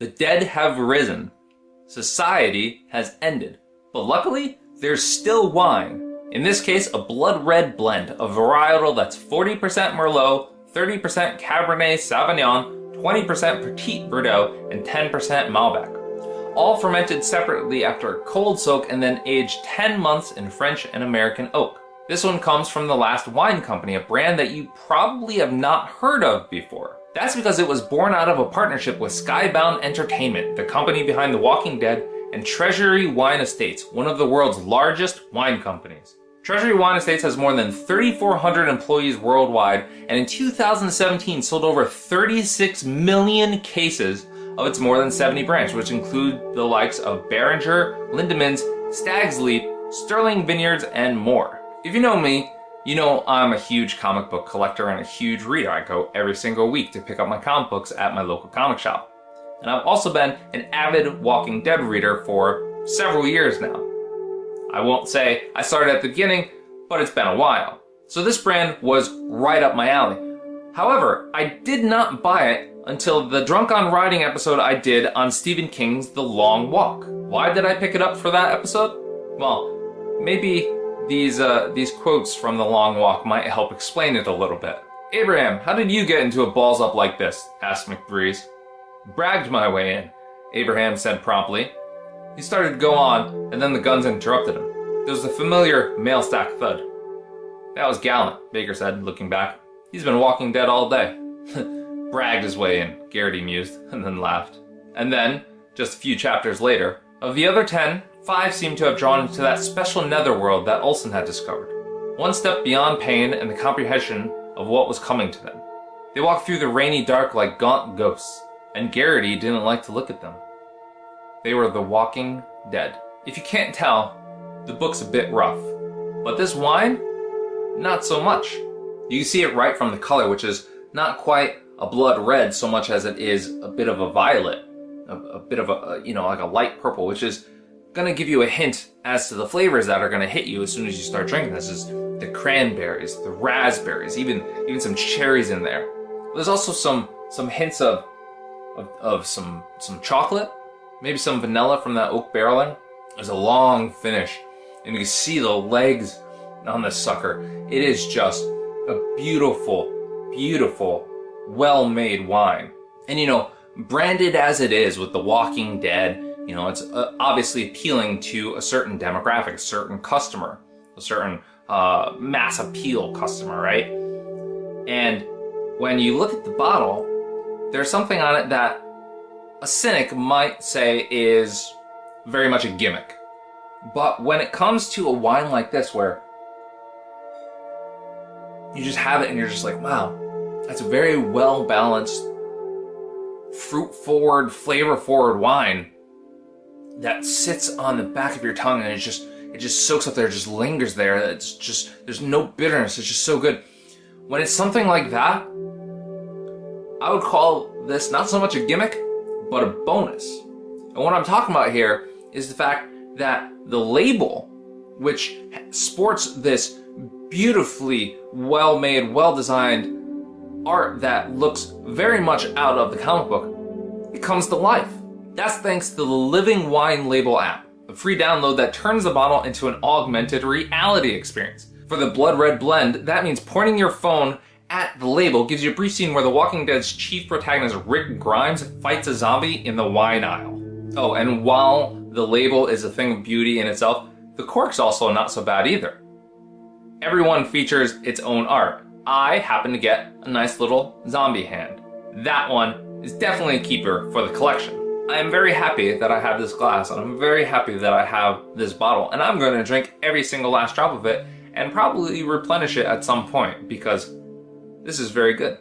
The dead have risen. Society has ended. But luckily, there's still wine. In this case, a blood red blend, a varietal that's 40% Merlot, 30% Cabernet Sauvignon, 20% Petit Verdot, and 10% Malbec. All fermented separately after a cold soak and then aged 10 months in French and American oak. This one comes from The Last Wine Company, a brand that you probably have not heard of before. That's because it was born out of a partnership with Skybound Entertainment, the company behind The Walking Dead, and Treasury Wine Estates, one of the world's largest wine companies. Treasury Wine Estates has more than 3,400 employees worldwide, and in 2017 sold over 36 million cases of its more than 70 brands, which include the likes of Beringer, Lindemans, Stag's Leap, Sterling Vineyards, and more. If you know me, you know I'm a huge comic book collector and a huge reader. I go every single week to pick up my comic books at my local comic shop. And I've also been an avid Walking Dead reader for several years now. I won't say I started at the beginning, but it's been a while. So this brand was right up my alley. However, I did not buy it until the Drunk on Riding episode I did on Stephen King's The Long Walk. Why did I pick it up for that episode? Well, maybe these quotes from The Long Walk might help explain it a little bit. "Abraham, how did you get into a balls up like this?" asked McBreeze. "Bragged my way in," Abraham said promptly. He started to go on, and then the guns interrupted him. There was the familiar mail stack thud. "That was gallant," Baker said, looking back. "He's been Walking Dead all day." "Bragged his way in," Garrity mused, and then laughed. And then, just a few chapters later, of the other 10, 5 seemed to have drawn into that special netherworld that Olsen had discovered. One step beyond pain and the comprehension of what was coming to them. They walked through the rainy dark like gaunt ghosts, and Garrity didn't like to look at them. They were the Walking Dead. If you can't tell, the book's a bit rough. But this wine, not so much. You can see it right from the color, which is not quite a blood red so much as it is a bit of a violet. A bit of a, like a light purple, which is going to give you a hint as to the flavors that are going to hit you as soon as you start drinking this. Is the cranberries, the raspberries, even some cherries in there. There's also some hints of some chocolate, maybe some vanilla from that oak barreling. There's a long finish, and you can see the legs on this sucker. It is just a beautiful, beautiful, well-made wine. And branded as it is with The Walking Dead, it's obviously appealing to a certain demographic, a certain customer, a certain mass appeal customer, right? And when you look at the bottle, there's something on it that a cynic might say is very much a gimmick. But when it comes to a wine like this, where you just have it and you're just like, wow, that's a very well-balanced, fruit-forward, flavor-forward wine that sits on the back of your tongue, and it just soaks up there, it just lingers there. It's just, there's no bitterness. It's just so good. When it's something like that, I would call this not so much a gimmick, but a bonus. And what I'm talking about here is the fact that the label, which sports this beautifully well-made, well-designed art that looks very much out of the comic book, it comes to life. That's thanks to the Living Wine Label app, a free download that turns the bottle into an augmented reality experience. For the Blood Red blend, that means pointing your phone at the label gives you a brief scene where The Walking Dead's chief protagonist Rick Grimes fights a zombie in the wine aisle. Oh, and while the label is a thing of beauty in itself, the cork's also not so bad either. Everyone features its own art. I happen to get a nice little zombie hand. That one is definitely a keeper for the collection. I am very happy that I have this glass, and I'm very happy that I have this bottle, and I'm going to drink every single last drop of it and probably replenish it at some point because this is very good.